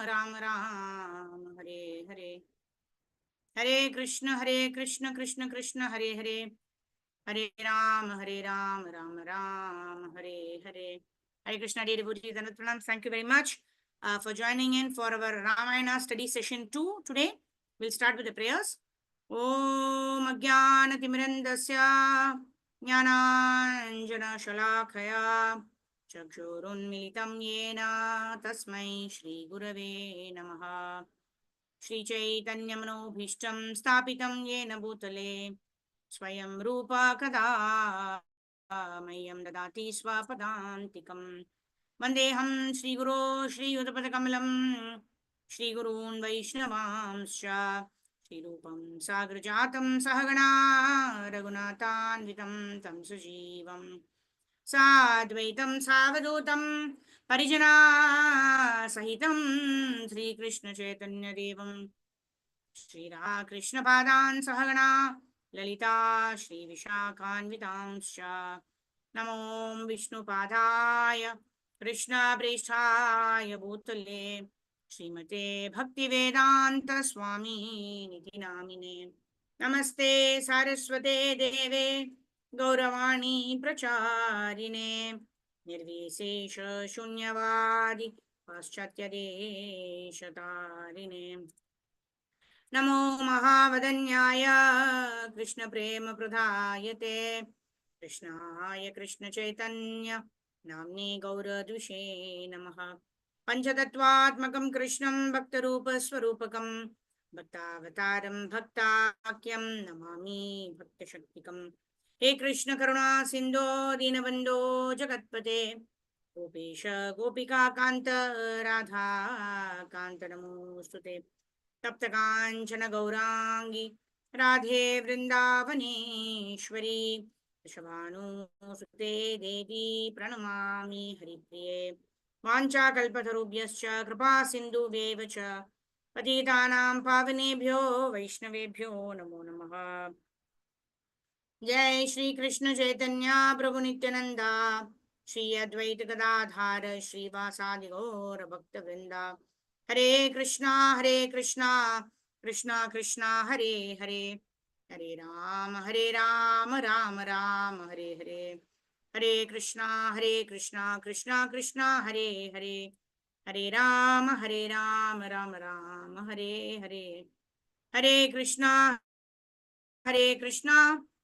Ram Ram, Hare Hare. Hare Krishna, Krishna Krishna, Hare Hare. Hare Ram, Ram Ram, Hare Hare. Hare Krishna, dear devotees, and pranams. Thank you very much for joining in for our Ramayana study session 2 today. We'll start with the prayers. Om Ajnana Timirandasya Jnananjana Shalakaya Chakshurunmilitam Yena Tasmai Shri Gurave Namaha. Shri Chaitanya Manobhishtam Stapitam Yena Bhutale Swayam Rupa Kada Mayam Dadati Swapadantikam Vandeham Shri Guru Shri Udapadakamalam Shri Gurun Vaishnavamscha Shri Rupam Sagrajatam Sahagana Raghunathan Tam Sujeevam Sadvaitam Savadutam Parijana Sahitam Sri Krishna Chaitanya Devam Shri Radha Krishna Padan Sahagana Lalita Shri Vishakhanvitamscha Namo Vishnu Padaya Krishna Preshthaya Bhutale Srimate Bhakti Vedanta Swami Niti Namine Namaste Saraswate Deve Gauravani Pracharine Nirvisesha Shunyavadi Paschatya Deshatarine Namo Mahavadanyaya Krishna Prema Pradhayate Krishnaya Krishna Chaitanya Namni Gaura Dushe Namaha Panchatattvatmakam Krishnam Bhaktarupa Swarupakam Bhaktavataram Bhaktakyam Namami Bhakta Shaktikam He Krishna Karuna Sindho Dinabandho Jagatpate Gopesha Gopika Kanta Radha Kanta Namostute Taptakanchana Gaurangi Radhe Vrindavaneshwari Shabhanu Sute Devi Pranamami Haripriye Vancha Kalpatarubhyascha Kripa Sindhu Vevacha Patitanam Pavanebhyo Vaishnavebhyo Namo Namaha Jai Shri Krishna Chaitanya Prabhu Nityananda Shri Advaita Gadadhara Shri Vasadi Gaura Bhakta Vrinda Hare Krishna, Krishna Krishna, Hare Hare, Hare Rama, Rama Rama, Hare Hare, Hare Krishna, Krishna Krishna, Hare Hare, Hare Rama, Rama Rama, Hare Hare, Hare Krishna,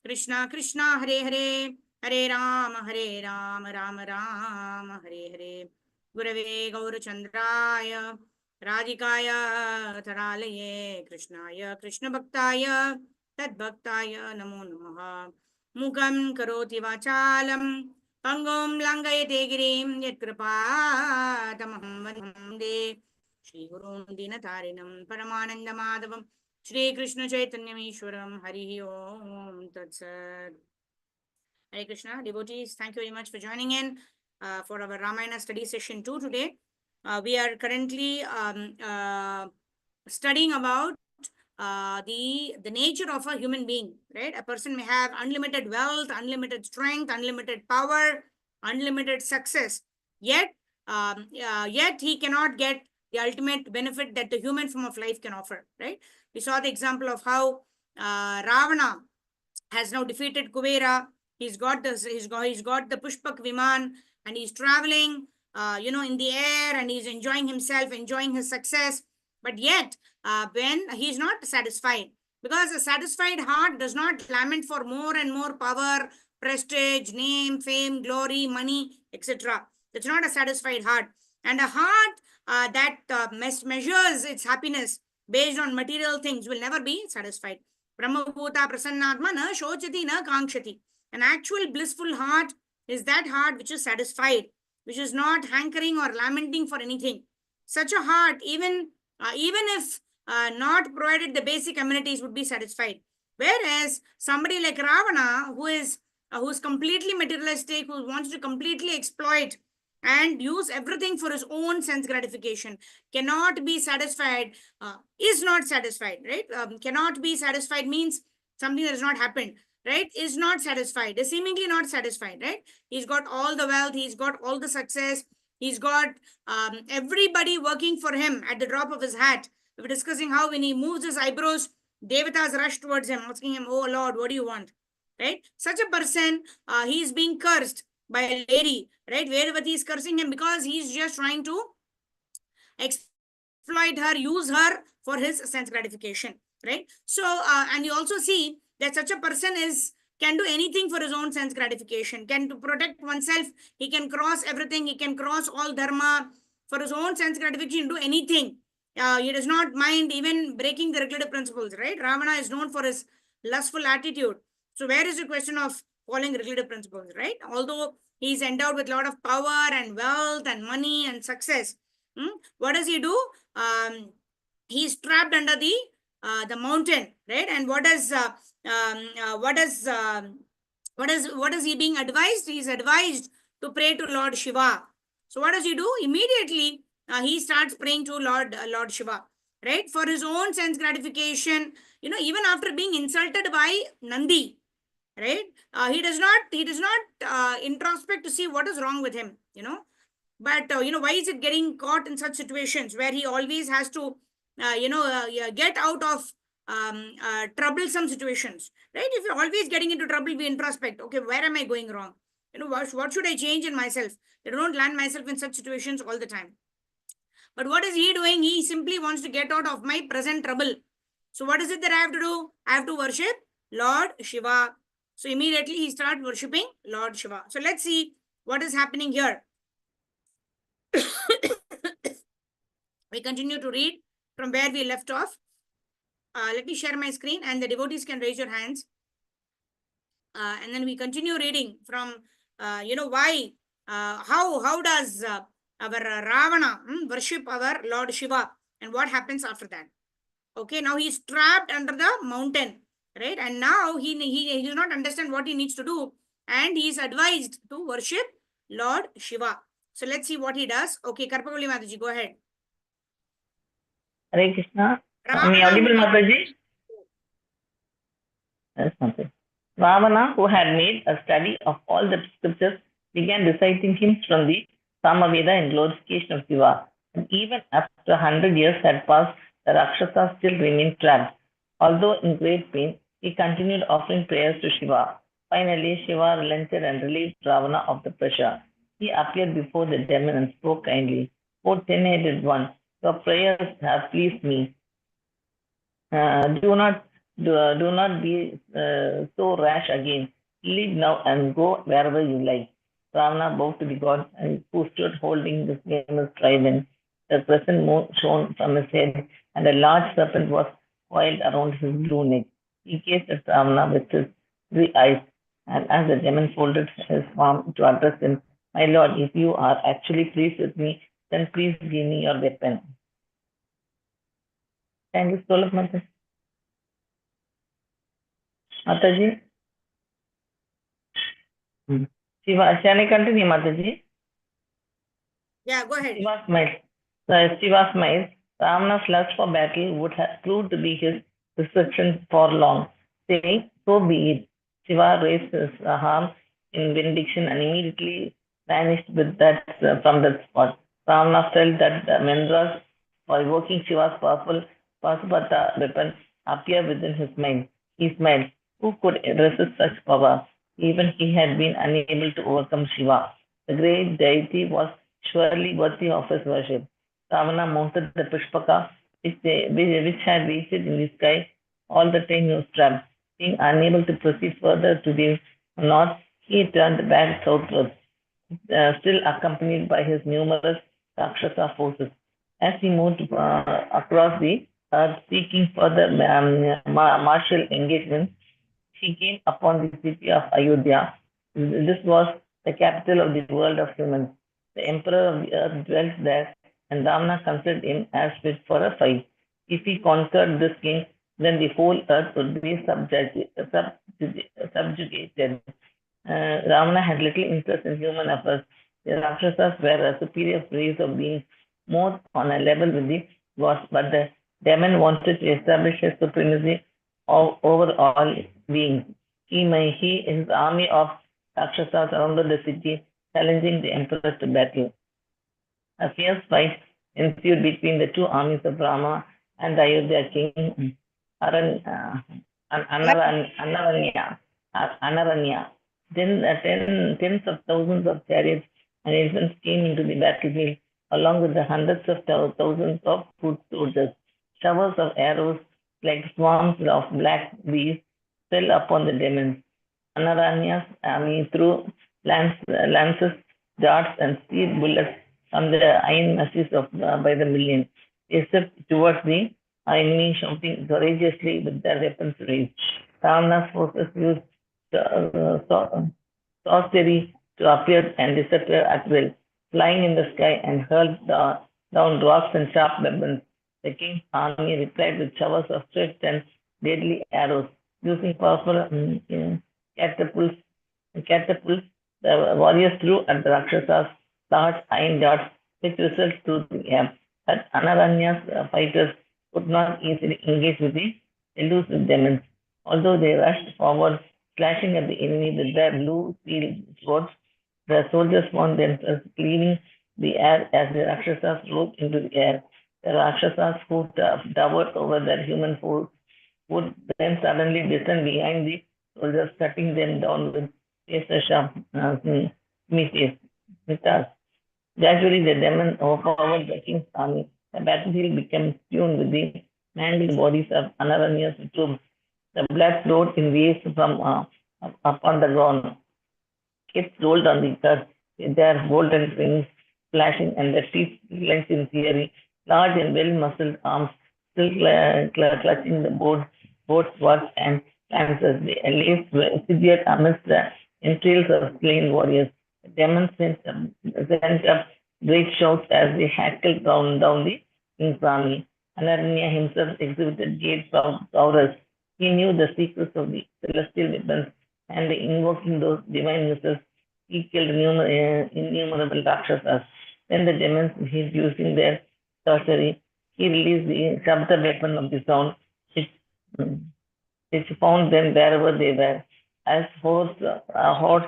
Krishna Krishna, Hare Hare, Hare Rama, Rama Rama, Hare Hare, Gurave Gaurachandraya Radhikaya Tharalaye Krishnaya Krishna Bhaktaya Tadbhaktaya Namo Namaha Mukam Karoti Vachalam Pangom Langayate Girim Yatkripa Tamaham Vande Shri Gurun Dinatarinam Paramananda Madhavam Shri Krishna Chaitanya Ishwaram Harihi Om Tatsat. Hare Krishna, devotees, thank you very much for joining in for our Ramayana study session 2 today. We are currently studying about the nature of a human being, right? A person may have unlimited wealth, unlimited strength, unlimited power, unlimited success, yet he cannot get the ultimate benefit that the human form of life can offer, right? We saw the example of how Ravana has now defeated Kuvera. He's got the Pushpak Viman, and he's traveling in the air, and he's enjoying himself, enjoying his success. But yet, when he's not satisfied, because a satisfied heart does not lament for more and more power, prestige, name, fame, glory, money, etc. That's not a satisfied heart. And a heart that measures its happiness based on material things will never be satisfied. Brahmabhuta prasannatma na shochati na kankshati. An actual blissful heart is that heart which is satisfied, which is not hankering or lamenting for anything. Such a heart, even if not provided the basic amenities, would be satisfied. Whereas somebody like Ravana, who's completely materialistic, who wants to completely exploit and use everything for his own sense gratification, cannot be satisfied, is not satisfied, right? Cannot be satisfied means something that has not happened, right? Is not satisfied, is seemingly not satisfied, right? He's got all the wealth, he's got all the success, He's got everybody working for him at the drop of his hat. We were discussing how when he moves his eyebrows, devatas rush towards him, asking him, "Oh Lord, what do you want?" Right? Such a person, he is being cursed by a lady, right? Vedavati is cursing him because he's just trying to exploit her, use her for his sense gratification, right? So, and you also see that such a person is can do anything for his own sense gratification, can to protect oneself, he can cross everything, he can cross all dharma for his own sense gratification, do anything. He does not mind even breaking the regulative principles, right? Ravana is known for his lustful attitude. So where is the question of following regulative principles, right? Although he is endowed with a lot of power and wealth and money and success, what does he do? He's trapped under the mountain, right? And what is he being advised? He's advised to pray to Lord Shiva. So what does he do? Immediately he starts praying to Lord Shiva, right? For his own sense gratification. Even after being insulted by Nandi, right? He does not introspect to see what is wrong with him. But why is it getting caught in such situations where he always has to yeah, get out of troublesome situations, right? If you're always getting into trouble, we introspect. Okay, where am I going wrong? What should I change in myself? I don't land myself in such situations all the time. But what is he doing? He simply wants to get out of my present trouble. So what is it that I have to do? I have to worship Lord Shiva. So immediately he starts worshipping Lord Shiva. So let's see what is happening here. We continue to read from where we left off. Let me share my screen and the devotees can raise your hands. And then we continue reading from, why, how does our Ravana worship our Lord Shiva and what happens after that. Okay, now he's trapped under the mountain, right? And now he does not understand what he needs to do. And he is advised to worship Lord Shiva. So let's see what he does. Okay, Karpaguli Mataji, go ahead. Hare Krishna. Am I audible, Mataji? Yes, Mataji. Ravana, who had made a study of all the scriptures, began reciting hymns from the Samaveda in glorification of Shiva. And even after 100 years had passed, the Rakshasa still remained trapped. Although in great pain, he continued offering prayers to Shiva. Finally, Shiva relented and relieved Ravana of the pressure. He appeared before the demon and spoke kindly. O ten-headed one, your prayers have pleased me. Do not be so rash again. Leave now and go wherever you like. Ravana bowed to the god and who stood holding the famous trident. The crescent moon shone from his head, and a large serpent was coiled around his blue neck. He gazed at Ravana with his three eyes, and as the demon folded his palm to address him, "My lord, if you are actually pleased with me, then please give me your weapon." Thank you, Stolak Mataji. Mataji? Shiva, shall I continue, Mataji? Yeah, go ahead. Shiva smiled. Shiva smiled. Ravana's lust for battle would have proved to be his destruction for long, saying, "So be it." Shiva raised his arm in benediction and immediately vanished with that from that spot. Ravana felt that the mantras for evoking Shiva's powerful Pasupata weapon appear within his mind. He smiled. Who could resist such power? Even he had been unable to overcome Shiva. The great deity was surely worthy of his worship. Ravana mounted the Pushpaka, which had waited in the sky all the time he was trapped. Being unable to proceed further to the north, he turned back southwards, still accompanied by his numerous Rakshasa forces. As he moved across the earth seeking further martial engagement, he came upon the city of Ayodhya. This was the capital of the world of humans. The emperor of the earth dwelt there, and Ravana considered him as fit for a fight. If he conquered this king, then the whole earth would be subjugated. Ravana had little interest in human affairs. The Rakshasas were a superior race of beings, more on a level with the gods, but the demon wanted to establish his supremacy over all beings. His army of Rakshasas surrounded the city, challenging the emperor to battle. A fierce fight ensued between the two armies of Rama and the Ayodhya king Aran, Anaranya. Then tens of thousands of chariots and elephants came into the battlefield along with the hundreds of thousands of foot soldiers. Showers of arrows like swarms of black bees fell upon the demons. Anaranya's army threw lances, darts, and steel bullets from the iron masses of by the million. They stepped towards the enemy, shouting courageously with their weapons raised. Ravana's forces used sorcery to appear and disappear at will, flying in the sky and hurled down rocks and sharp weapons. The king's army replied with showers of swift and deadly arrows, using powerful catapults. Catapults, the warriors threw at the Rakshasas large iron darts, which whistled through the air. But Anaranya's fighters could not easily engage with the elusive demons. Although they rushed forward, slashing at the enemy with their blue steel swords, the soldiers found themselves cleaving the air as the Rakshasas rose into the air. The Rakshasas who towered over their human foes would then suddenly descend behind the soldiers, cutting them down with razor-sharp smitas. Gradually, the demon overpowered the king's army. The battlefield became strewn with the mangled bodies of Anaranya's troops. The blood flowed in waves from upon the ground. Kids rolled on the earth with their golden wings flashing and their teeth clenched in fury. Large and well-muscled arms still clutching the board swords and lances. The allies were severed amidst the entrails of slain warriors. The demons sent up great shouts as they hackled down the king's army. Anaranya himself exhibited great prowess. He knew the secrets of the celestial weapons, and invoking those divine missiles, he killed innumerable Rakshasas. When the demons hid using their sorcery, he released the Shabda weapon of the sound, which found them wherever they were. As hordes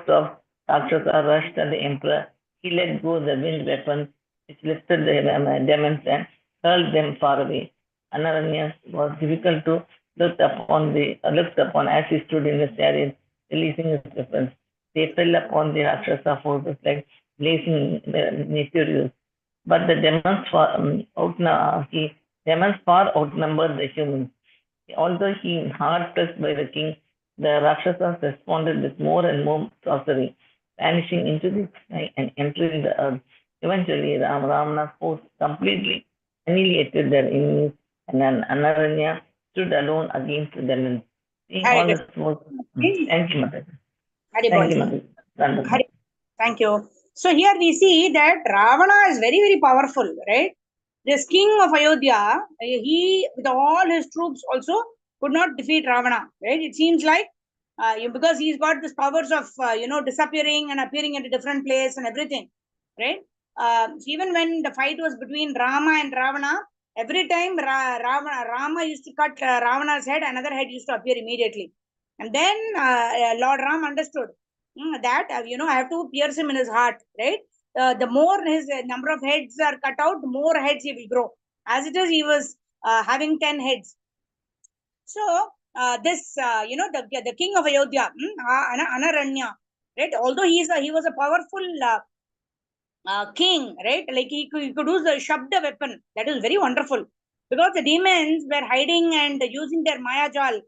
of Rakshasas rushed at the emperor, he let go the wind weapon, which lifted the demons and hurled them far away. Anaranya was difficult to looked upon as he stood in his chariot, releasing his weapons. They fell upon the Rakshasa forces like blazing meteors. But the demons far outnumbered the humans. Although he hard pressed by the king, the Rakshasas responded with more and more sorcery, vanishing into the sky and entering the earth. Eventually, Ravana's force completely annihilated their enemies, and Anaranya stood alone against the demons. Seeing all this was, thank you, Mother. Thank you, Mother. Wonderful. Thank you. So here we see that Ravana is very, very powerful, right? This king of Ayodhya, he with all his troops also could not defeat Ravana, right? It seems like because he's got this powers of disappearing and appearing at a different place and everything, right? Even when the fight was between Rama and Ravana, every time Rama used to cut Ravana's head, another head used to appear immediately. And then Lord Ram understood that, I have to pierce him in his heart, right? The more his number of heads are cut out, the more heads he will grow. As it is, he was having 10 heads. So, the king of Ayodhya, Anaranya, right? Although he was a powerful king, right? Like he could use the Shabda weapon. That is very wonderful. Because the demons were hiding and using their Mayajal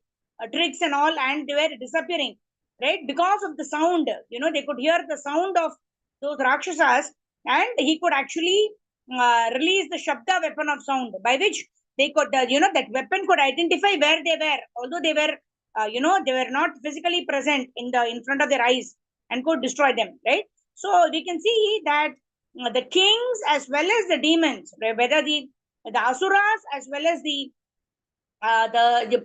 tricks and all, and they were disappearing, right? Because of the sound, they could hear the sound of those Rakshasas, and he could actually release the Shabda weapon of sound, by which they could, that weapon could identify where they were, although they were, they were not physically present in front of their eyes, and could destroy them, right? So we can see that the kings as well as the demons, whether the asuras as well as the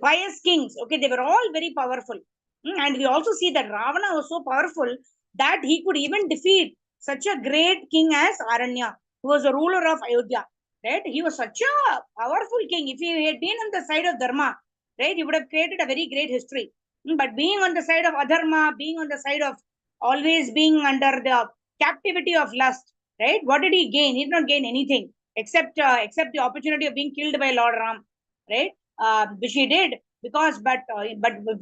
pious kings, okay, they were all very powerful. And we also see that Ravana was so powerful that he could even defeat such a great king as Aranya, who was the ruler of Ayodhya, right? He was such a powerful king. If he had been on the side of Dharma, right, he would have created a very great history. But being on the side of Adharma, being on the side of always being under the captivity of lust, right? What did he gain? He did not gain anything except the opportunity of being killed by Lord Ram, right? Which he did because, but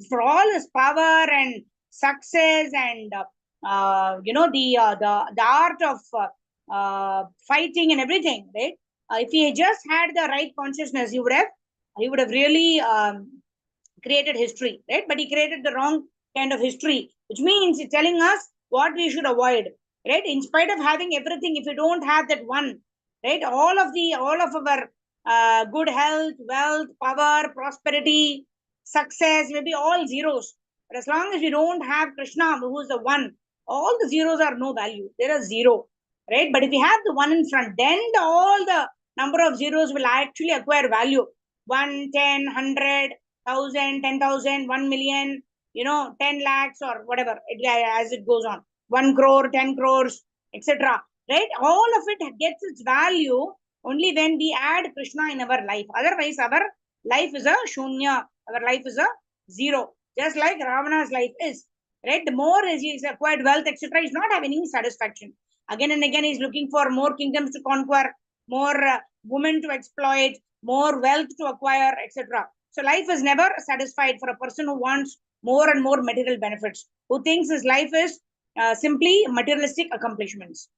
for all his power and success and the art of fighting and everything, right? If he just had the right consciousness, he would have really created history, right? But he created the wrong kind of history, which means he's telling us what we should avoid, right? In spite of having everything, if you don't have that one, right, all of our good health, wealth, power, prosperity, success, maybe all zeros. But as long as you don't have Krishna, who is the one, all the zeros are no value. There are zero, right? But if you have the one in front, then all the number of zeros will actually acquire value. 1, 10, 100, 1,000, 10,000, 1 million, 10 lakhs or whatever, as it goes on. 1 crore, 10 crores, etc. Right? All of it gets its value only when we add Krishna in our life. Otherwise, our life is a shunya. Our life is a zero. Just like Ravana's life is. Right? The more as he's acquired wealth, etc., he's not having any satisfaction. Again and again, he's looking for more kingdoms to conquer, more women to exploit, more wealth to acquire, etc. So life is never satisfied for a person who wants more and more material benefits, who thinks his life is simply materialistic accomplishments.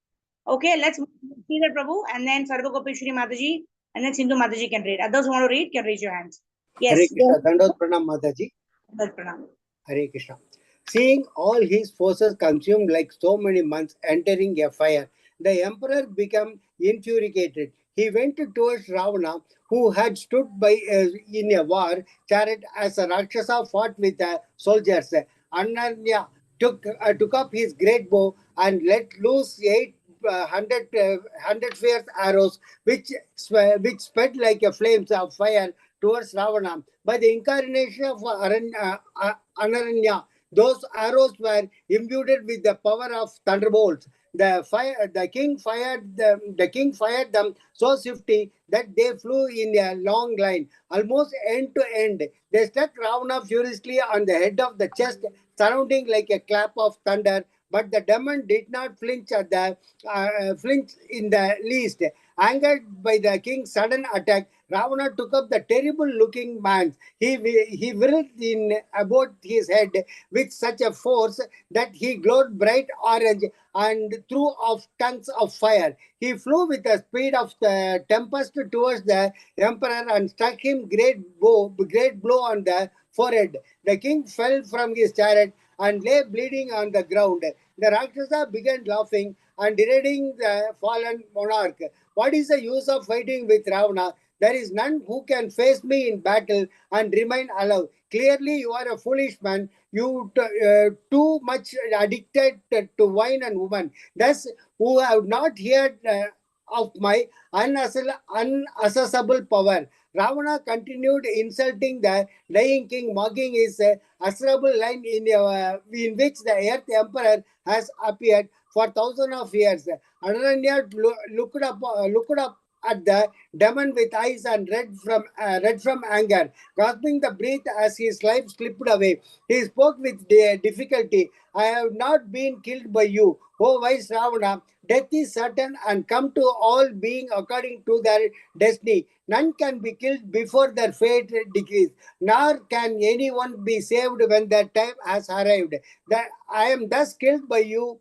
Okay, let's see that, Prabhu, and then Sarvagopeshwari Mataji, and then Sindhu Mataji can read. Others who want to read can raise your hands. Yes. Hare Krishna. Dandot Pranam Mataji. Pranam. Hare Krishna. Seeing all his forces consumed like so many months entering a fire, the emperor became infuriated. He went towards Ravana, who had stood by in a war chariot as a Rakshasa fought with the soldiers. Ananya took up his great bow and let loose 800 fierce arrows, which sped like a flames of fire towards Ravana. By the incarnation of Anaranya, those arrows were imbued with the power of thunderbolts. The king fired them so swiftly that they flew in a long line, almost end to end. They struck Ravana furiously on the head of the chest, surrounding like a clap of thunder. But the demon did not flinch in the least. Angered by the king's sudden attack, Ravana took up the terrible-looking man. He whirled in about his head with such a force that he glowed bright orange and threw off tongues of fire. He flew with the speed of the tempest towards the emperor and struck him great blow on the forehead. The king fell from his chariot and lay bleeding on the ground. The Rakshasa began laughing and deriding the fallen monarch. What is the use of fighting with Ravana? There is none who can face me in battle and remain alive. Clearly, you are a foolish man. You too much addicted to wine and women. Thus, who have not heard of my unaccessible power. Ravana continued insulting the dying king, mocking his answerable line in which the earth emperor has appeared for thousands of years. Ananya looked up at the demon with eyes and red from anger, gasping the breath as his life slipped away. He spoke with difficulty. I have not been killed by you, O wise Ravana. Death is certain and come to all being according to their destiny. None can be killed before their fate decrees, nor can anyone be saved when their time has arrived. That I am thus killed by you.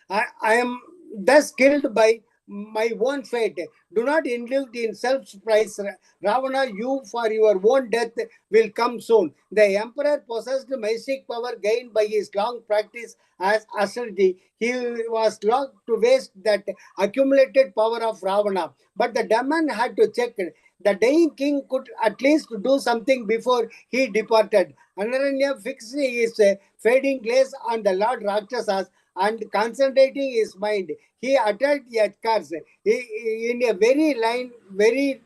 I am thus killed by my own fate. Do not indulge in self-surprise. Ravana, you for your own death will come soon. The emperor possessed mystic power gained by his long practice as austerity. He was loth to waste that accumulated power of Ravana. But the demon had to check it. The dying king could at least do something before he departed. Anaranya fixed his fading gaze on the Lord Rakshasas and concentrating his mind. He uttered a curse in a very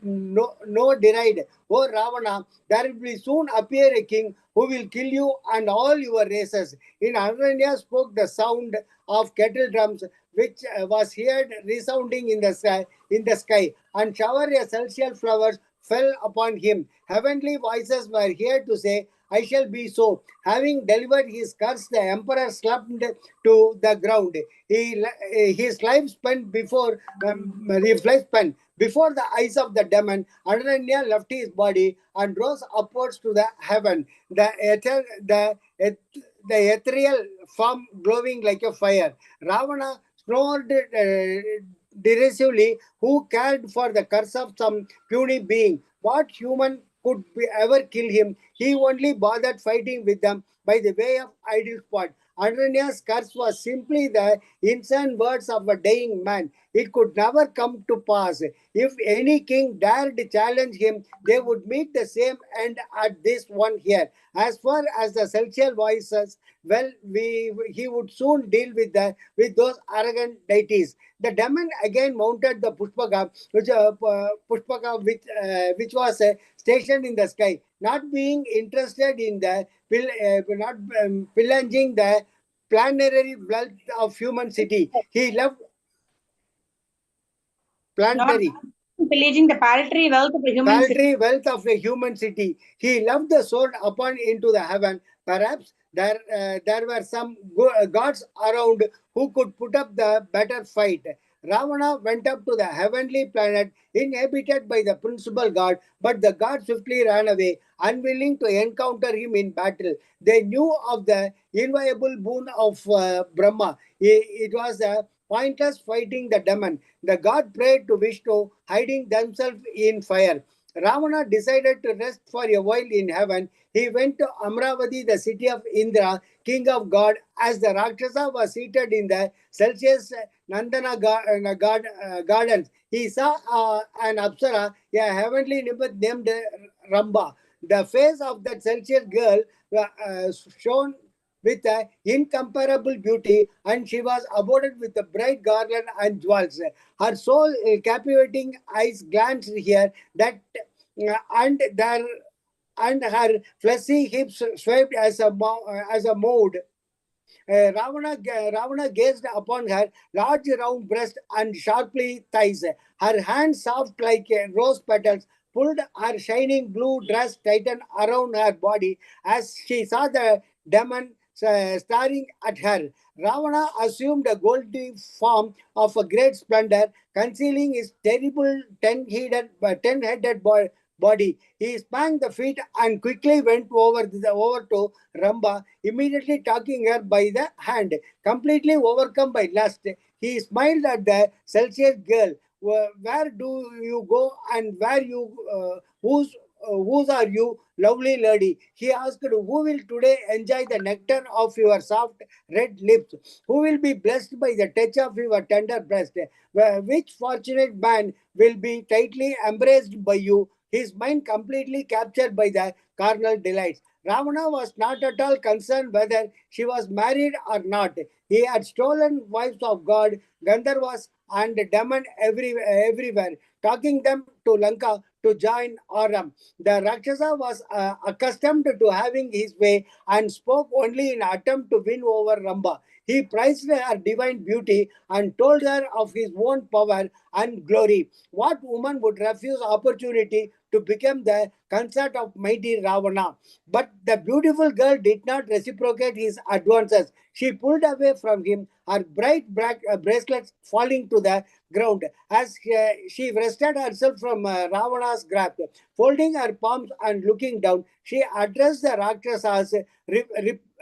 no deride. O Ravana, there will soon appear a king who will kill you and all your races. In Anaranya spoke the sound of kettle drums, which was heard resounding in the sky, and shower of celestial flowers fell upon him. Heavenly voices were here to say, I shall be so. Having delivered his curse, the emperor slumped to the ground. His life spent before the eyes of the demon. Ananya left his body and rose upwards to the heaven. The ethereal form glowing like a fire. Ravana snored derisively. Who cared for the curse of some puny being? What human could ever kill him? He only bothered fighting with them by the way of idle sport. Ananya's curse was simply the insane words of a dying man. It could never come to pass. If any king dared challenge him, they would meet the same end at this one here. As far as the celestial voices, well, he would soon deal with those arrogant deities. The demon again mounted the Pushpaka which was stationed in the sky, not being interested in the not pillaging the planetary wealth of human city. He loved Not planetary. pillaging the paltry wealth of the human city. Paltry wealth of a human city. He loved the sword upon into the heaven. Perhaps there were some gods around who could put up the better fight. Ravana went up to the heavenly planet inhabited by the principal god, but the god swiftly ran away, unwilling to encounter him in battle. They knew of the inviolable boon of Brahma. It was a pointless fighting the demon. The god prayed to Vishnu, hiding themselves in fire. Ravana decided to rest for a while in heaven. He went to Amravati, the city of Indra, king of God, as the Rakshasa was seated in the celestial Nandana gardens. He saw an Apsara, a heavenly nymph named Ramba. The face of that celestial girl shone with incomparable beauty, and she was awarded with a bright garland and jewels. Her soul captivating eyes glanced here, that and there and her fleshy hips swept as a mood. Ravana gazed upon her large round breast and sharply thighs. Her hands, soft like rose petals, pulled her shining blue dress tighten around her body as she saw the demon staring at her. Ravana assumed a golden form of a great splendor, concealing his terrible ten-headed body. He spanked the feet and quickly went over to Ramba, immediately taking her by the hand. Completely overcome by lust, he smiled at the Celsius girl. Where do you go and whose are you, lovely lady? He asked, who will today enjoy the nectar of your soft red lips? Who will be blessed by the touch of your tender breast? Which fortunate man will be tightly embraced by you, his mind completely captured by the carnal delights? Ravana was not at all concerned whether she was married or not. He had stolen wives of God, Gandharvas, and demon everywhere, taking them to Lanka to join Aram. The Rakshasa was accustomed to having his way and spoke only in attempt to win over Ramba. He praised her divine beauty and told her of his own power and glory. What woman would refuse opportunity to become the consort of mighty Ravana? But the beautiful girl did not reciprocate his advances. She pulled away from him, her bright black bracelets falling to the ground as she wrested herself from Ravana's grasp. Folding her palms and looking down, she addressed the Rakshasas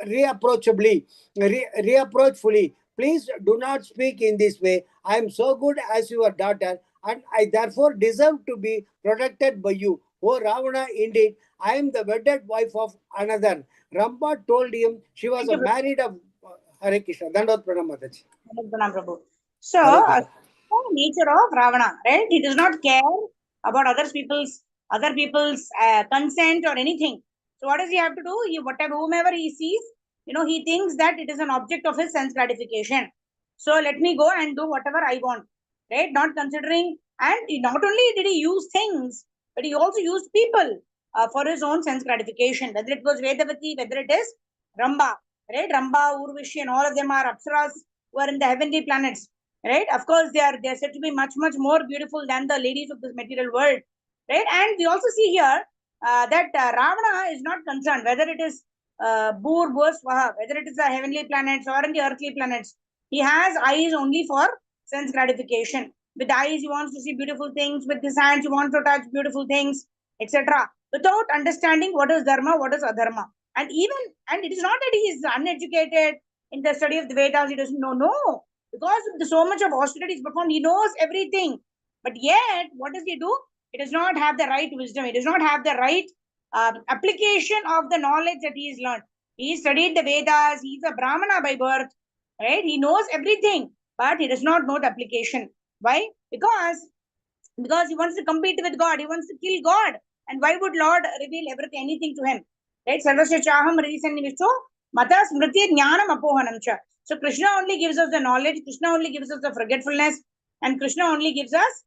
reproachfully. Please do not speak in this way. I am so good as your daughter, and I therefore deserve to be protected by you. Oh Ravana, indeed, I am the wedded wife of another. Ramba told him she was Thank a you, married of Hare Krishna. Dandot Pranam Mataji. Pranam, Prabhu. So, Hare Krishna. nature of Ravana, right? He does not care about other people's consent or anything. So, what does he have to do? Whomever he sees, he thinks that it is an object of his sense gratification. So, let me go and do whatever I want, right? Not considering, and not only did he use things, but he also used people for his own sense gratification. Whether it was Vedavati, whether it is Ramba, right? Ramba, Urvashi, and all of them are Apsaras who are in the heavenly planets, right? Of course, they are said to be much more beautiful than the ladies of this material world, right? And we also see here that Ravana is not concerned whether it is Bur, Swaha, whether it is the heavenly planets or in the earthly planets. He has eyes only for sense gratification. With the eyes, he wants to see beautiful things. With his hands, he wants to touch beautiful things, etc. Without understanding what is dharma, what is adharma. And it is not that he is uneducated in the study of the Vedas. He doesn't know. No, because so much of austerities performed, he knows everything. But yet, what does he do? He does not have the right wisdom. He does not have the right application of the knowledge that he has learned. He studied the Vedas. He is a Brahmana by birth, right? He knows everything, but he does not know the application. Why? Because he wants to compete with God. He wants to kill God. And why would Lord reveal everything, anything to him? Right? Sarvasya chaham hrisannivisto mata smriti jnanam apohanam cha. So Krishna only gives us the knowledge. Krishna only gives us the forgetfulness. And Krishna only gives us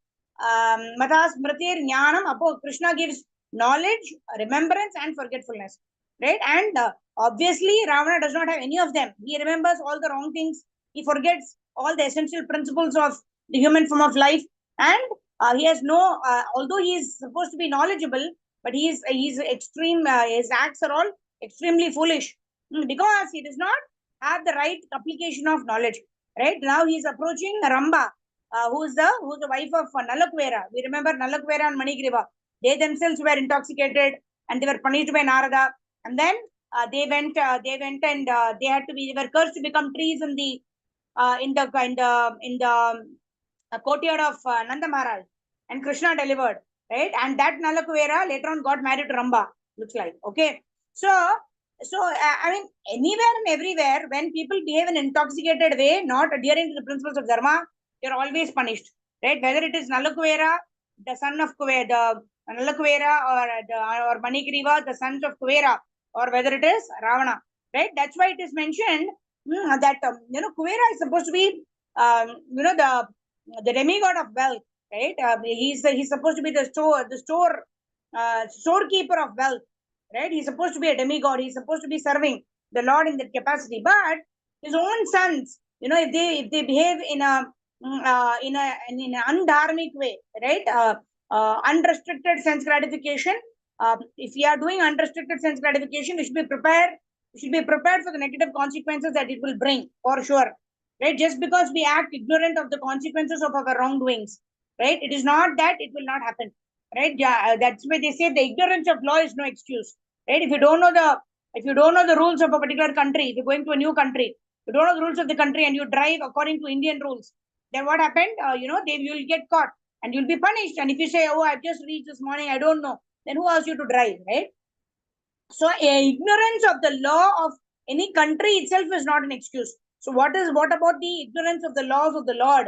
mata smriti jnanam apo. Krishna gives knowledge, remembrance, and forgetfulness. Right? And obviously, Ravana does not have any of them. He remembers all the wrong things. He forgets all the essential principles of the human form of life. And he has no, although he is supposed to be knowledgeable, but he's extreme, his acts are all extremely foolish because he does not have the right application of knowledge. Right now, he is approaching Ramba, who is the wife of Nalakvera. We remember Nalakvera and Manigriva. They themselves were intoxicated and they were punished by Narada. And then they went and they were cursed to become trees in the courtyard of Nanda Maharaj, and Krishna delivered, right? And that Nalakuvera later on got married to Ramba, looks like. Okay. So I mean, anywhere and everywhere, when people behave in an intoxicated way, not adhering to the principles of Dharma, you're always punished, right? Whether it is Nalakuvera, the son of Kuvera, the Nalakuvera, or Manikriva, the sons of Kuvera, or whether it is Ravana, right? That's why it is mentioned that Kuvera is supposed to be the demigod of wealth, right? He's supposed to be the storekeeper of wealth, right? He's supposed to be a demigod. He's supposed to be serving the Lord in that capacity. But his own sons, if they behave in an undharmic way, right? Unrestricted sense gratification. If we are doing unrestricted sense gratification, we should be prepared. We should be prepared for the negative consequences that it will bring, for sure. Right? Just because we act ignorant of the consequences of our wrongdoings, right? It is not that it will not happen, right? Yeah, that's why they say the ignorance of law is no excuse, right? If you don't know the rules of a particular country, if you're going to a new country, you don't know the rules of the country and you drive according to Indian rules, then what happened? You will get caught and you'll be punished. And if you say, "Oh, I've just reached this morning, I don't know," then who asked you to drive, right? So ignorance of the law of any country itself is not an excuse. So what about the ignorance of the laws of the Lord?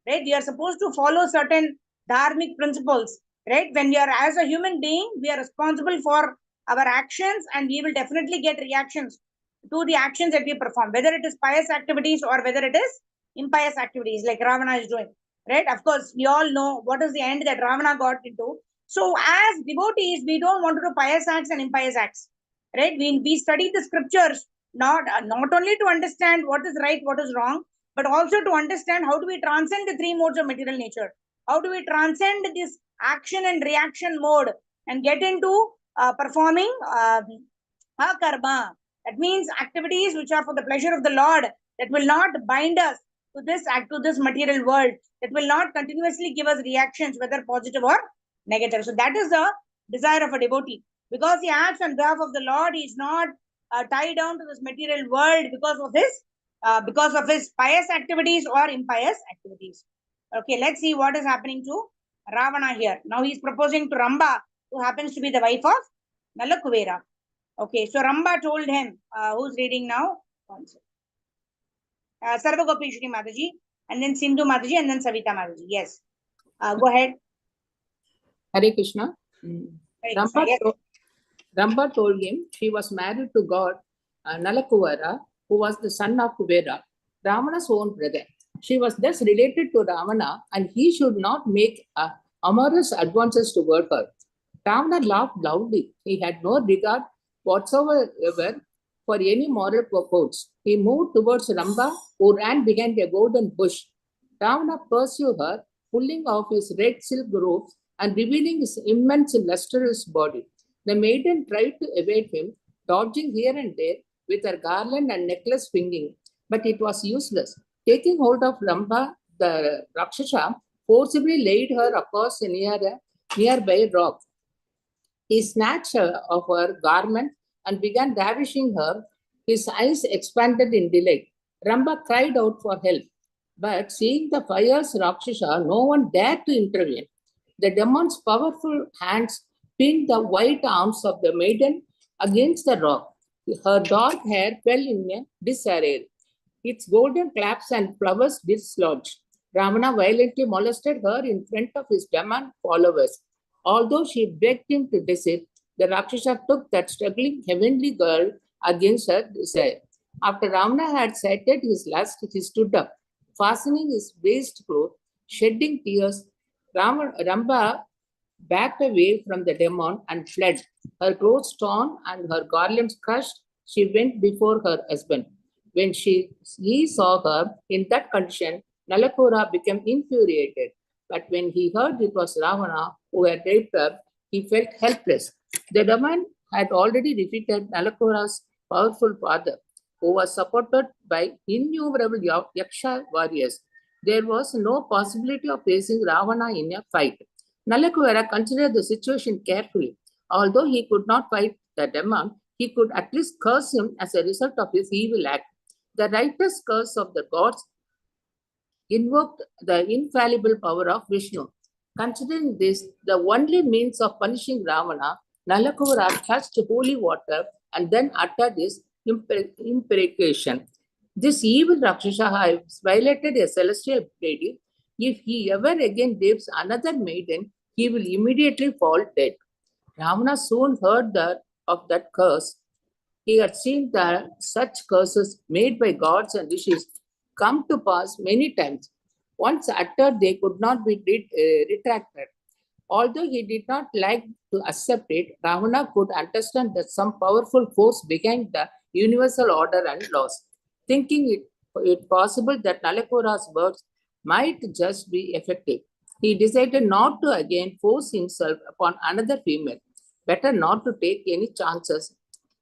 Right? We are supposed to follow certain dharmic principles. Right? When we are as a human being, we are responsible for our actions and we will definitely get reactions to the actions that we perform, whether it is pious activities or whether it is impious activities like Ravana is doing. Right? Of course, we all know what is the end that Ravana got into. So as devotees, we don't want to do pious acts and impious acts. Right? We study the scriptures not only to understand what is right, what is wrong, but also to understand how do we transcend the three modes of material nature. How do we transcend this action and reaction mode and get into performing karma. That means activities which are for the pleasure of the Lord, that will not bind us to this material world, that will not continuously give us reactions, whether positive or negative. So that is the desire of a devotee. Because he acts on behalf of the Lord, he is not tied down to this material world because of his pious activities or impious activities. Okay, let's see what is happening to Ravana here. Now he is proposing to Ramba, who happens to be the wife of Nalakuvera. Okay, so Ramba told him, who's reading now? Sarvagopi Shri Mataji, and then Sindhu Mataji, and then Savita Mataji. Yes. Go ahead. Hare Krishna. Hare Krishna. Ramba told him she was married to God Nalakuvara, who was the son of Kuvera, Ravana's own brother. She was thus related to Ravana, and he should not make amorous advances toward her. Ravana laughed loudly. He had no regard whatsoever for any moral purports. He moved towards Ramba, who ran behind a golden bush. Ravana pursued her, pulling off his red silk robe and revealing his immense lustrous body. The maiden tried to evade him, dodging here and there with her garland and necklace swinging, but it was useless. Taking hold of Ramba, the Rakshasa forcibly laid her across a nearby rock. He snatched her of her garment and began ravishing her. His eyes expanded in delight. Ramba cried out for help, but seeing the fierce Rakshasa, no one dared to intervene. The demon's powerful hands pinned the white arms of the maiden against the rock. Her dark hair fell in a disarray. Its golden claps and flowers dislodged. Ravana violently molested her in front of his demon followers. Although she begged him to desist, the Rakshasa took that struggling heavenly girl against her desire. After Ravana had sated his lust, he stood up, fastening his waistcloth, shedding tears. Ramba backed away from the demon and fled. Her clothes torn and her garlands crushed, she went before her husband. When he saw her in that condition, Nalakura became infuriated. But when he heard it was Ravana who had raped her, he felt helpless. The demon had already defeated Nalakura's powerful father, who was supported by innumerable Yaksha warriors. There was no possibility of facing Ravana in a fight. Nalakura considered the situation carefully. Although he could not fight the demon, he could at least curse him as a result of his evil act. The righteous curse of the gods invoked the infallible power of Vishnu. Considering this, the only means of punishing Ravana, Nalakura touched holy water and then uttered his imprecation. This evil Rakshasa has violated a celestial deity. If he ever again rapes another maiden, he will immediately fall dead. Ravana soon heard of that curse. He had seen that such curses made by gods and rishis come to pass many times. Once uttered, they could not be retracted. Although he did not like to accept it, Ravana could understand that some powerful force behind the universal order and laws. Thinking it possible that Nalakura's words might just be effective, he decided not to again force himself upon another female. Better not to take any chances.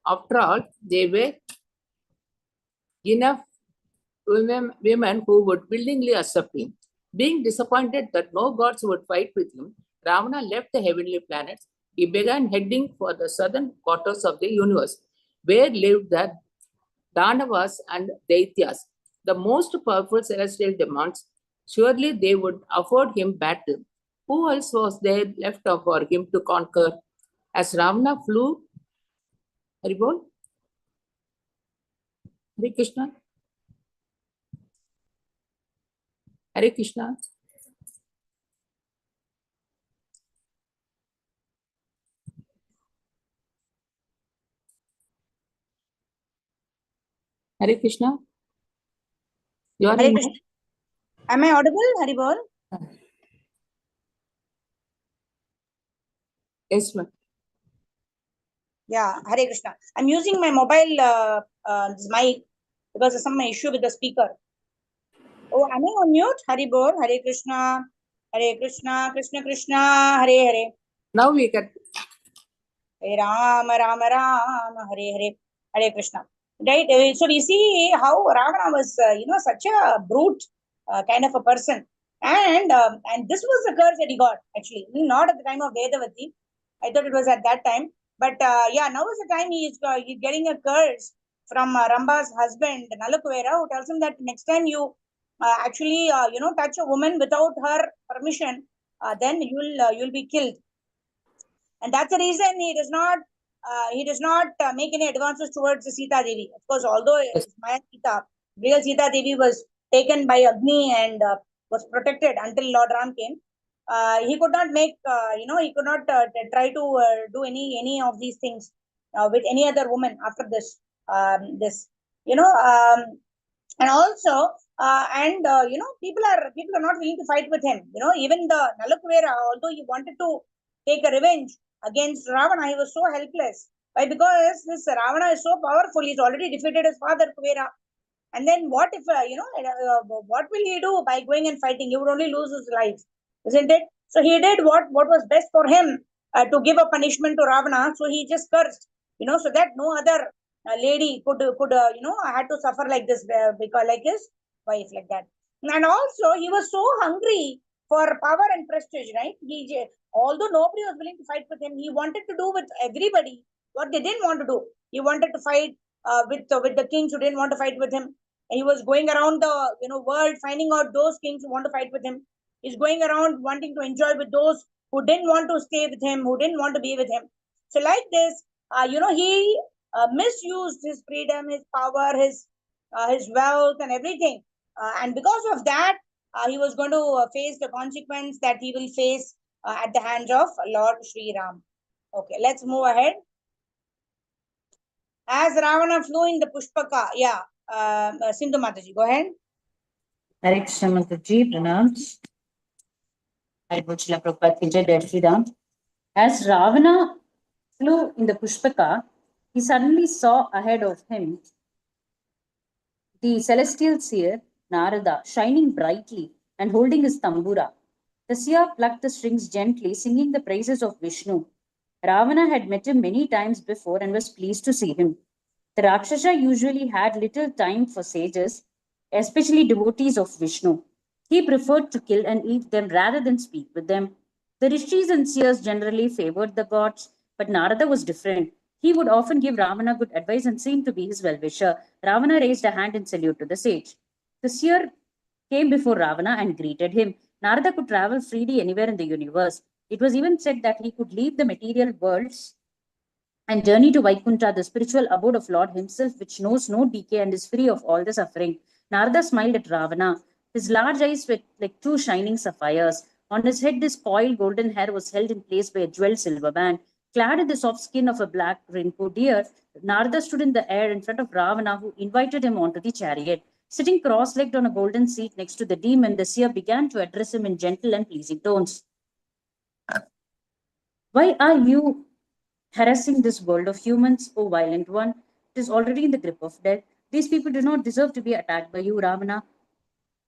After all, there were enough women who would willingly accept him. Being disappointed that no gods would fight with him, Ravana left the heavenly planets. He began heading for the southern quarters of the universe, where lived the Danavas and Daityas, the most powerful celestial demons. Surely they would afford him battle. Who else was there left for him to conquer? As Ravana flew, Haribol, Hare Krishna, Hare Krishna. Hare Krishna. You are Hare in. Krishna. Am I audible, Haribol? Yes, ma'am. Yeah, Hare Krishna. I'm using my mobile this mic because there's some issue with the speaker. Oh, am I on mute? Haribol, Hare Krishna, Hare Krishna, Krishna Krishna, Hare Hare. Now we can. Hare Rama, Rama Rama, Hare Hare, Hare Krishna. Right. So we see how Ravana was, such a brute kind of a person, and this was the curse that he got actually, not at the time of Vedavati. I thought it was at that time, but yeah, now is the time he's getting a curse from Ramba's husband Nalakuvera, who tells him that next time you actually touch a woman without her permission, then you'll be killed. And that's the reason he does not make any advances towards Sita Devi. Of course, although Maya Sita, real Sita Devi was taken by Agni and was protected until Lord Ram came. He could not make, he could not try to do any of these things with any other woman after this. And also, people are not willing to fight with him. Even the Nalakuvera, although he wanted to take a revenge against Ravana, he was so helpless. Why? Because this Ravana is so powerful. He's already defeated his father Kuvera. And then what if what will he do by going and fighting? He would only lose his life, isn't it? So he did what was best for him. to give a punishment to Ravana. So he just cursed, so that no other lady could had to suffer like this because like his wife like that. And also he was so hungry for power and prestige, right? Although nobody was willing to fight with him, he wanted to do with everybody what they didn't want to do. He wanted to fight with the kings who didn't want to fight with him. He was going around the world finding out those kings who want to fight with him. He's going around wanting to enjoy with those who didn't want to stay with him, who didn't want to be with him. So like this, he misused his freedom, his power, his wealth, and everything. And because of that, he was going to face the consequence that he will face at the hands of Lord Sri Ram. Okay, let's move ahead. As Ravana flew in the Pushpaka, Sindhu Mataji, go ahead. Hare Krishna Mataji, pranams. Hare Krishna Prabhupada ki jai, Jai Shri Ram. As Ravana flew in the Pushpaka, he suddenly saw ahead of him the celestial seer Narada shining brightly and holding his tambura. The seer plucked the strings gently, singing the praises of Vishnu. Ravana had met him many times before and was pleased to see him. The Rakshasa usually had little time for sages, especially devotees of Vishnu. He preferred to kill and eat them rather than speak with them. The rishis and seers generally favored the gods, but Narada was different. He would often give Ravana good advice and seemed to be his well-wisher. Ravana raised a hand in salute to the sage. The seer came before Ravana and greeted him. Narada could travel freely anywhere in the universe. It was even said that he could leave the material worlds and journey to Vaikuntha, the spiritual abode of Lord himself, which knows no decay and is free of all the suffering. Narada smiled at Ravana. His large eyes were like two shining sapphires. On his head, his coiled golden hair was held in place by a jeweled silver band. Clad in the soft skin of a black raincoat deer, Narada stood in the air in front of Ravana, who invited him onto the chariot. Sitting cross-legged on a golden seat next to the demon, the seer began to address him in gentle and pleasing tones. Why are you harassing this world of humans, O violent one? It is already in the grip of death. These people do not deserve to be attacked by you, Ravana,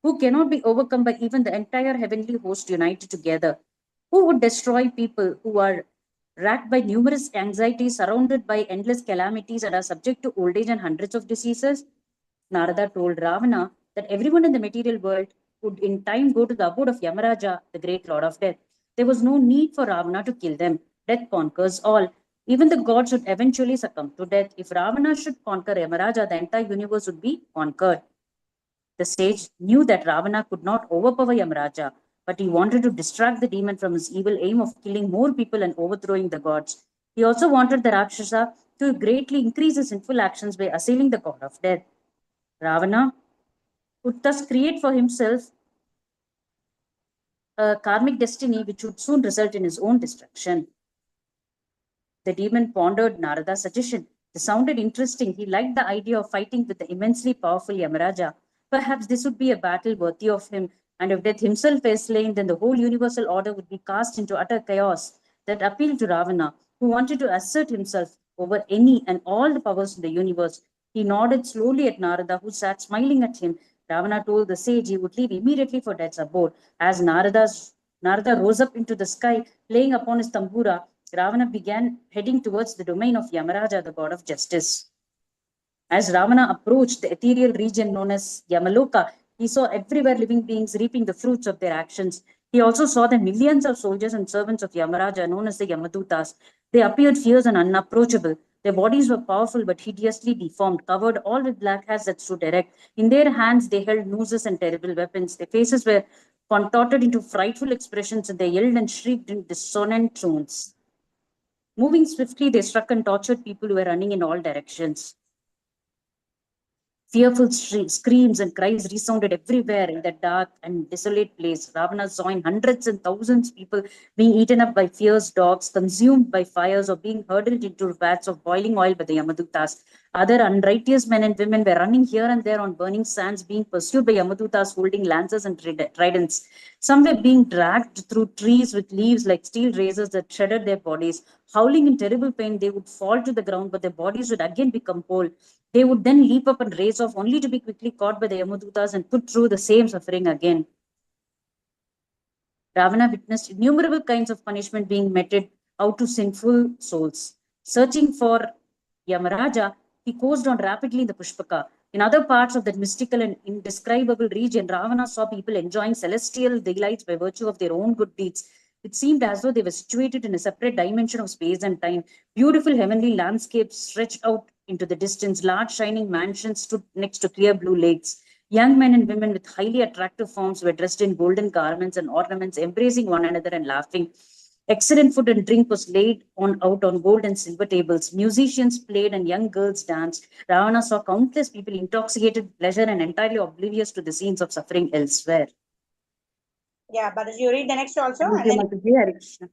who cannot be overcome by even the entire heavenly host united together. Who would destroy people who are racked by numerous anxieties, surrounded by endless calamities, and are subject to old age and hundreds of diseases? Narada told Ravana that everyone in the material world would in time go to the abode of Yamaraja, the great lord of death. There was no need for Ravana to kill them. Death conquers all. Even the gods should eventually succumb to death. If Ravana should conquer Yamaraja, the entire universe would be conquered. The sage knew that Ravana could not overpower Yamaraja, but he wanted to distract the demon from his evil aim of killing more people and overthrowing the gods. He also wanted the Rakshasa to greatly increase his sinful actions by assailing the god of death. Ravana would thus create for himself a karmic destiny which would soon result in his own destruction. The demon pondered Narada's suggestion. This sounded interesting. He liked the idea of fighting with the immensely powerful Yamaraja. Perhaps this would be a battle worthy of him, and if death himself were slain, then the whole universal order would be cast into utter chaos. That appealed to Ravana, who wanted to assert himself over any and all the powers in the universe. He nodded slowly at Narada, who sat smiling at him. Ravana told the sage he would leave immediately for death's abode. As Narada rose up into the sky, playing upon his tambura, Ravana began heading towards the domain of Yamaraja, the god of justice. As Ravana approached the ethereal region known as Yamaloka, he saw everywhere living beings reaping the fruits of their actions. He also saw the millions of soldiers and servants of Yamaraja, known as the Yamadutas. They appeared fierce and unapproachable. Their bodies were powerful but hideously deformed, covered all with black hairs that stood erect. In their hands, they held nooses and terrible weapons. Their faces were contorted into frightful expressions, and they yelled and shrieked in dissonant tones. Moving swiftly, they struck and tortured people who were running in all directions. Fearful screams and cries resounded everywhere in that dark and desolate place. Ravana saw in hundreds and thousands people being eaten up by fierce dogs, consumed by fires, or being hurled into vats of boiling oil by the Yamadutas. Other unrighteous men and women were running here and there on burning sands, being pursued by Yamadutas holding lances and tridents. Some were being dragged through trees with leaves like steel razors that shredded their bodies. Howling in terrible pain, they would fall to the ground, but their bodies would again become whole. They would then leap up and race off, only to be quickly caught by the Yamadutas and put through the same suffering again. Ravana witnessed innumerable kinds of punishment being meted out to sinful souls. Searching for Yamaraja, he coasted on rapidly in the Pushpaka. In other parts of that mystical and indescribable region, Ravana saw people enjoying celestial delights by virtue of their own good deeds. It seemed as though they were situated in a separate dimension of space and time. Beautiful heavenly landscapes stretched out into the distance. Large shining mansions stood next to clear blue lakes. Young men and women with highly attractive forms were dressed in golden garments and ornaments, embracing one another and laughing. Excellent food and drink was laid out on gold and silver tables. Musicians played and young girls danced. Ravana saw countless people intoxicated with pleasure and entirely oblivious to the scenes of suffering elsewhere. Yeah, but you read the next also, Thank and you, then Mataji. Hare Krishna.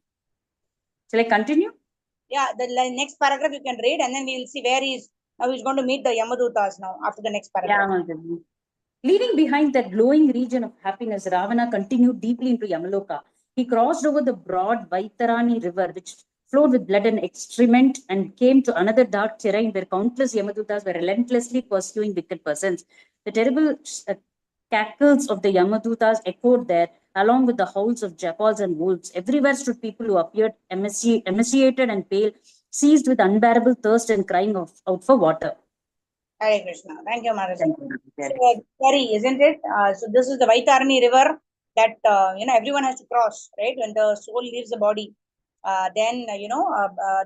Shall I continue? yeah, the next paragraph you can read, and then we will see where he's now he's going to meet the Yamadutas now after the next paragraph. Yeah, Mataji. Leaving behind that glowing region of happiness, Ravana continued deeply into Yamaloka. He crossed over the broad Vaitarani river, which flowed with blood and excrement, and came to another dark terrain where countless Yamadutas were relentlessly pursuing wicked persons. The terrible cackles of the Yamadutas echoed there, along with the howls of jackals and wolves. Everywhere stood people who appeared emaciated and pale, seized with unbearable thirst and crying out for water. Hare Krishna. Thank you, Mataji. Thank you. So, very, isn't it? So this is the Vaitarani river that everyone has to cross, right? When the soul leaves the body, then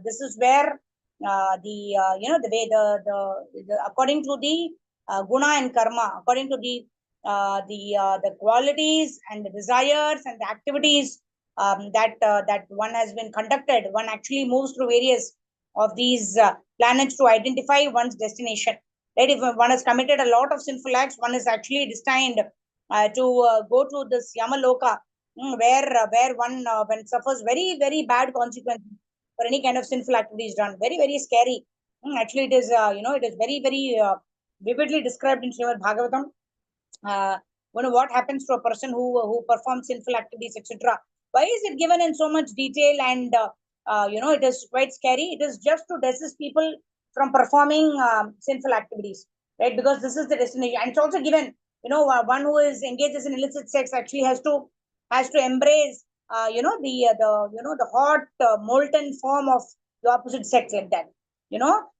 this is where the way the according to the guna and karma, according to the qualities and the desires and the activities that one has been conducted, one actually moves through various of these planets to identify one's destination. Right? If one has committed a lot of sinful acts, one is actually destined to go to this Yamaloka, where one when suffers very very bad consequences for any kind of sinful activities done. Very very scary. Actually, it is it is very very vividly described in Srimad Bhagavatam. What happens to a person who performs sinful activities, etc. Why is it given in so much detail? And it is quite scary. It is just to desist people from performing sinful activities, right? Because this is the destination, and it's also given. One who is engages in illicit sex actually has to embrace, the hot molten form of the opposite sex, like that.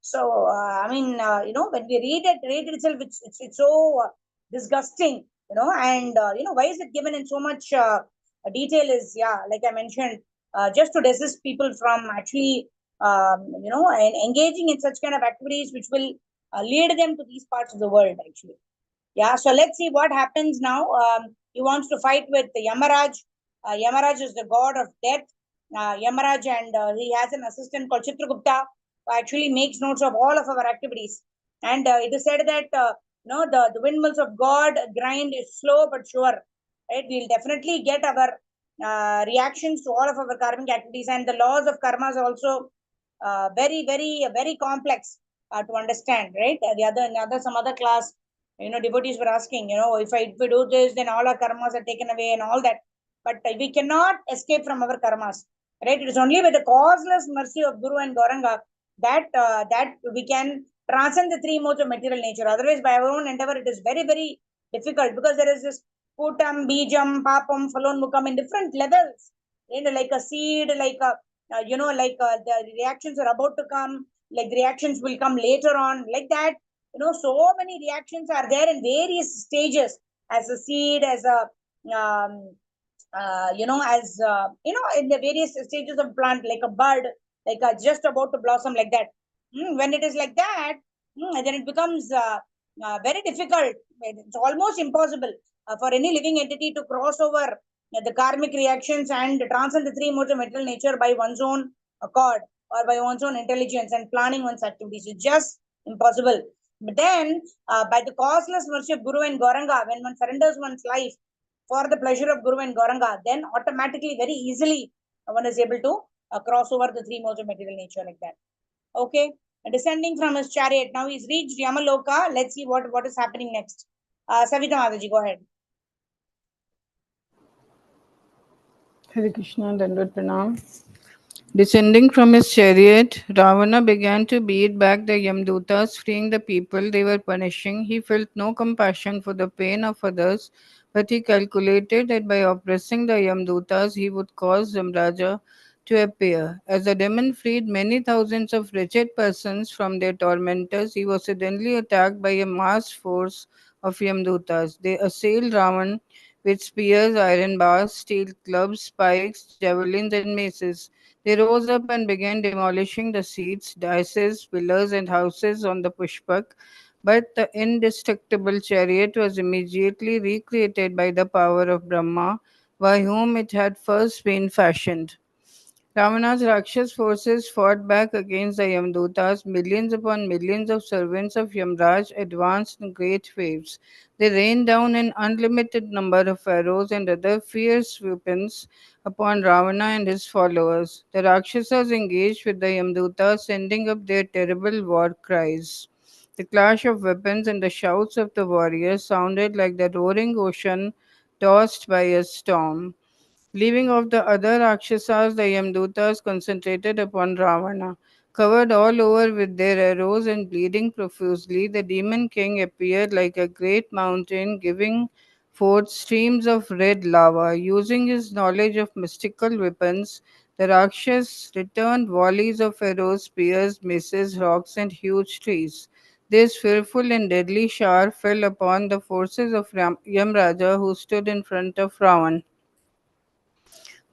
So when we read it itself, it's so disgusting. And why is it given in so much detail? Is, yeah, like I mentioned, just to desist people from actually and engaging in such kind of activities which will lead them to these parts of the world, actually. Yeah, so let's see what happens now. He wants to fight with Yamaraj. Yamaraj is the god of death. Yamaraj, and he has an assistant called Chitragupta, who actually makes notes of all of our activities. And it is said that the windmills of God grind is slow but sure. Right? We'll definitely get our reactions to all of our karmic activities, and the laws of karma is also very, very, very complex to understand. Right? Some other class, devotees were asking, if we do this, then all our karmas are taken away and all that. But we cannot escape from our karmas, right? It is only with the causeless mercy of Guru and Gauranga that we can transcend the three modes of material nature. Otherwise, by our own endeavor, it is very, very difficult, because there is this putam, bijam, papam, falonmukam in different levels. Like a seed, like the reactions are about to come, like the reactions will come later on, like that. So many reactions are there in various stages, as a seed, as a in the various stages of plant, like a bud, like just about to blossom, like that. When it is like that, then it becomes very difficult. It's almost impossible for any living entity to cross over the karmic reactions and transcend the three modes of material nature by one's own accord, or by one's own intelligence and planning one's activities. It's just impossible. But then, by the causeless mercy of Guru and Gauranga, when one surrenders one's life for the pleasure of Guru and Gauranga, then automatically, very easily, one is able to cross over the three modes of material nature, like that. Okay. Descending from his chariot, now he's reached Yamaloka. Let's see what is happening next. Savita Mataji, go ahead. Hare Krishna, Dandvat Pranam. Descending from his chariot, Ravana began to beat back the Yamdutas, freeing the people they were punishing. He felt no compassion for the pain of others, but he calculated that by oppressing the Yamdutas, he would cause Yamraja to appear. As the demon freed many thousands of wretched persons from their tormentors, he was suddenly attacked by a massed force of Yamdutas. They assailed Ravan with spears, iron bars, steel clubs, spikes, javelins, and maces. They rose up and began demolishing the seats, daises, pillars, and houses on the Pushpak. But the indestructible chariot was immediately recreated by the power of Brahma, by whom it had first been fashioned. Ravana's Rakshas forces fought back against the Yamdutas. Millions upon millions of servants of Yamraj advanced in great waves. They rained down an unlimited number of arrows and other fierce weapons upon Ravana and his followers. The Rakshasas engaged with the Yamdutas, sending up their terrible war cries. The clash of weapons and the shouts of the warriors sounded like the roaring ocean tossed by a storm. Leaving off the other Rakshasas, the Yamdutas concentrated upon Ravana. Covered all over with their arrows and bleeding profusely, the demon king appeared like a great mountain, giving forth streams of red lava. Using his knowledge of mystical weapons, the Rakshas returned volleys of arrows, spears, maces, rocks, and huge trees. This fearful and deadly shower fell upon the forces of Yamraja who stood in front of Ravan.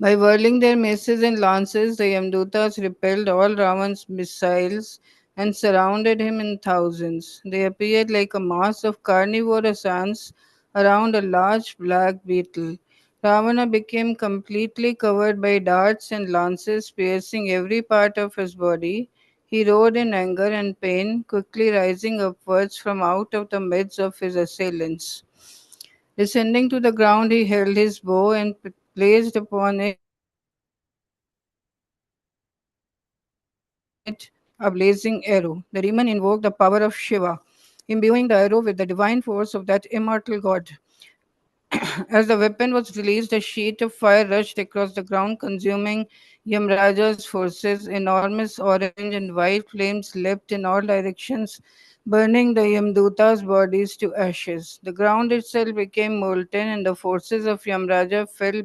By whirling their maces and lances, the Yamdutas repelled all Ravan's missiles and surrounded him in thousands. They appeared like a mass of carnivorous ants around a large black beetle. Ravana became completely covered by darts and lances piercing every part of his body. He roared in anger and pain, quickly rising upwards from out of the midst of his assailants. Descending to the ground, he held his bow and placed upon it a blazing arrow. The demon invoked the power of Shiva, imbuing the arrow with the divine force of that immortal god. As the weapon was released, a sheet of fire rushed across the ground, consuming Yamraja's forces. Enormous orange and white flames leapt in all directions, burning the Yamduta's bodies to ashes. The ground itself became molten, and the forces of Yamraja fell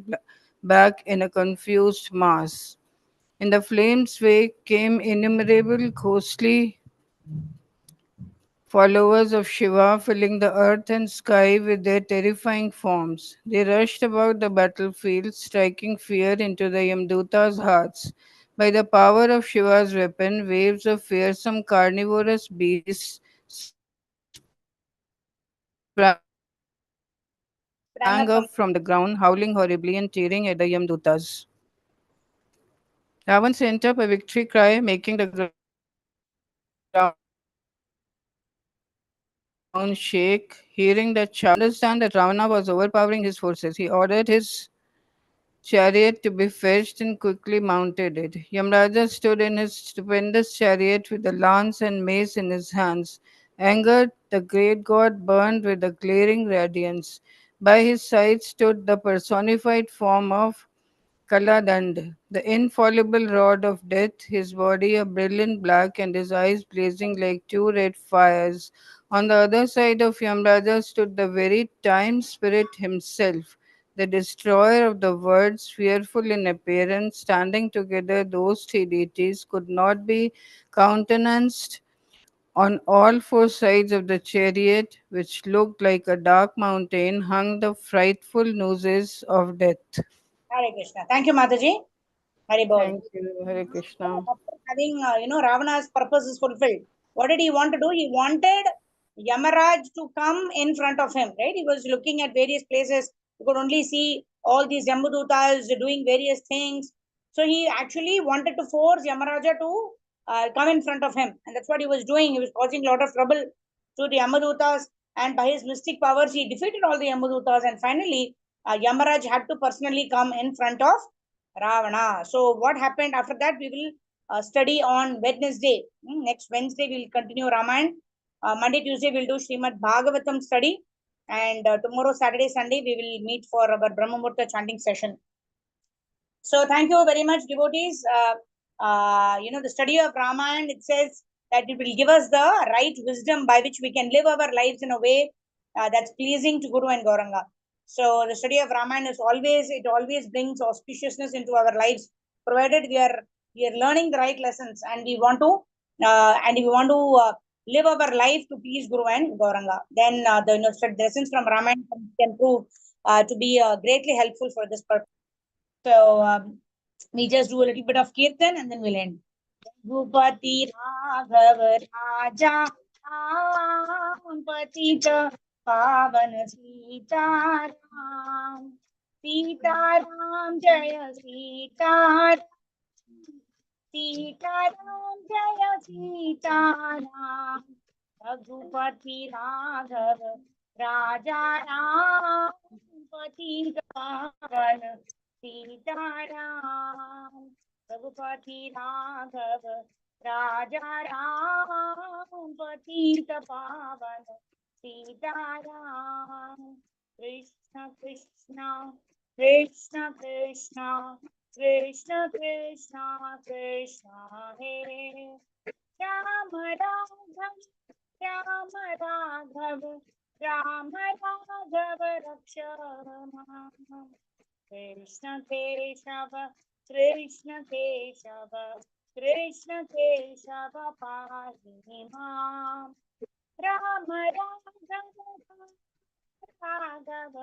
back in a confused mass. In the flames' wake came innumerable ghostly followers of Shiva, filling the earth and sky with their terrifying forms. They rushed about the battlefield, striking fear into the Yamduta's hearts. By the power of Shiva's weapon, waves of fearsome carnivorous beasts sprang up from the ground, howling horribly and tearing at the Yamdutas. Ravan sent up a victory cry, making the ground shake. Hearing the chaos, Shiva understood that Ravana was overpowering his forces. He ordered his chariot to be fetched and quickly mounted it. Yamraja stood in his stupendous chariot with the lance and mace in his hands. Angered, the great god burned with a glaring radiance. By his side stood the personified form of Kaladand, the infallible rod of death, his body a brilliant black and his eyes blazing like two red fires. On the other side of Yamraja stood the very time spirit himself, the destroyer of the worlds, fearful in appearance. Standing together, those three deities could not be countenanced. On all four sides of the chariot, which looked like a dark mountain, hung the frightful nooses of death. Hare Krishna. Thank you, Mataji. Hari Bol. Thank you, Hare Krishna. After having, Ravana's purpose is fulfilled. What did he want to do? He wanted Yamaraj to come in front of him, right? He was looking at various places. You could only see all these Yambudutas doing various things. So he actually wanted to force Yamaraja to come in front of him. And that's what he was doing. He was causing a lot of trouble to the Yamadutas. And by his mystic powers, he defeated all the Yamadutas. And finally, Yamaraj had to personally come in front of Ravana. So what happened after that, we will study on Wednesday. Next Wednesday, we will continue Ramayana. Monday, Tuesday, we'll do Srimad Bhagavatam study. And tomorrow, Saturday, Sunday, we will meet for our Brahmamurta chanting session. So thank you very much, devotees. The study of Ramayana, it says that it will give us the right wisdom by which we can live our lives in a way that's pleasing to Guru and Gauranga. So the study of Ramayana is always, it always brings auspiciousness into our lives, provided we are learning the right lessons, and we want to live our life to please Guru and Gauranga, then the lessons from Ramayana can prove to be greatly helpful for this purpose. So we just do a little bit of Kirtan and then we'll end. Ragupati Raghav Raja Patita Pavan Sitaram Sitaram Jaya Sitaram Sitaram Jaya Sitaram Ragupati Raghav Raja Ram Patita Pavan Sitaram Ragupati Raghav Raja Ram Patita Pavan Sitaram Krishna Krishna Krishna Krishna Krishna Krishna Krishna Hare Rama Raghav Rama Raghav Rama Raghav Rakshama Krishna Keshava Krishna Keshava Krishna Keshava Pahimam Rama Raghav Raghav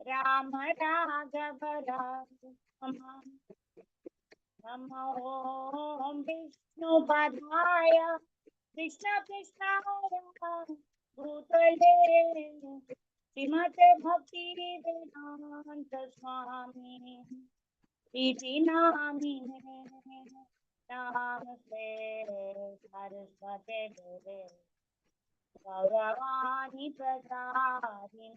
Rama Raghav Rama Namo Om Vishnu Padaya Krishna Krishna Bhutale Srimate Bhakti Vedanta Swami Iti Namine Namaste Saraswate Deve Gauravani Pradadine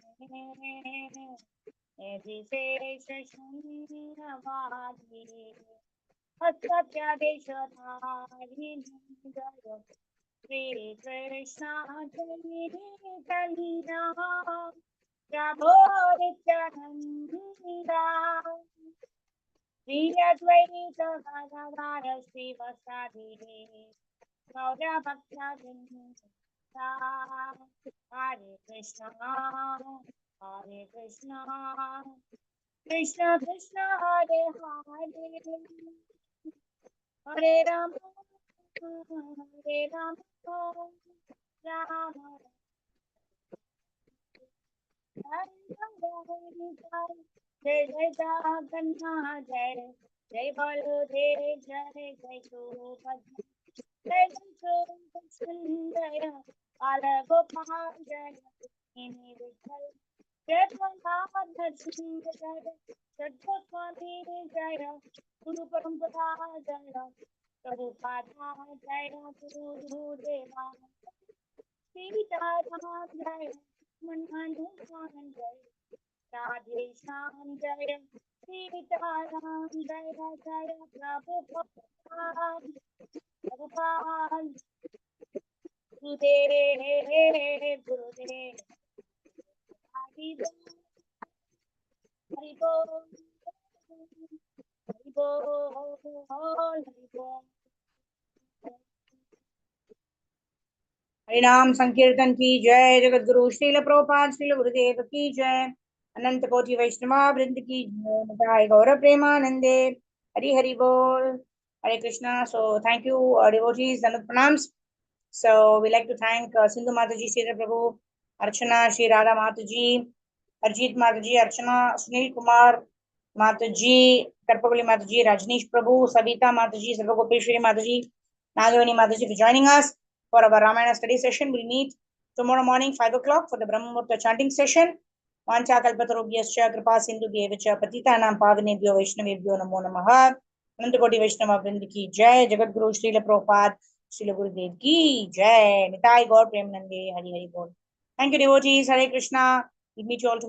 Nidhisesha Shunyavadi Atyadeshadharini Jaya Sri Krishna Chaitanya Prabhu Nityananda Sri Advaita Gadadhara Srivasadi Gaura Bhakta Hare Krishna Hare Krishna Krishna Krishna Hare Hare Hare Rama Hare Rama Rama Jai Jai Jagannath Jai Jai Baladev Jai Jai Subhadra Jai Jai Sundara Bala Gopal Jai Ini Vishal Jai Prabhupada Sundara Jai Goswami Jai Guru Parampara Jai Prabhupada Jai Guru Deva Sita Ram Jai Mananu Jai Radhe Shyam Jaya Sita Ram Jaya Jaya Prabhupada Prabhupada Gurudev Gurudev Hari Bol Hari Bol Hari Bol हरिनाम संकीर्तन की जय जगत गुरु श्रील प्रभुपाद श्रील गुरुदेव की जय अनंत कोटि वैष्णवा वृंद की जय निताय गौर प्रेमानंदे हरि हरि बोल Hare Krishna. So thank you devotees and pranams. So we like to thank Sindhu Mataji, Sri Prabhu, Archana, Sri Radha Mataji, Arjit Mataji, Archana, Sunil Kumar Mataji, Karpavali Mataji, Rajneesh Prabhu, Savita Mataji, Sarvagopeshwari Mataji, Nagavani Mataji for joining us for our Ramayana study session. We'll meet tomorrow morning 5 o'clock for the Brahmamurta chanting session. Vancha kalpatarubhyascha kripa sindhubhyevacha patitanam pavanebhyo vaishnavebhyo namo namaha. अनंत कोटि वैष्णव वृंद की जय जगत गुरु श्रील प्रभुपाद श्रील गुरुदेव की जय निताय गौर प्रेमानंदे हरि हरि बोल. Thank you devotees. Hare Krishna. We'll meet you all tomorrow.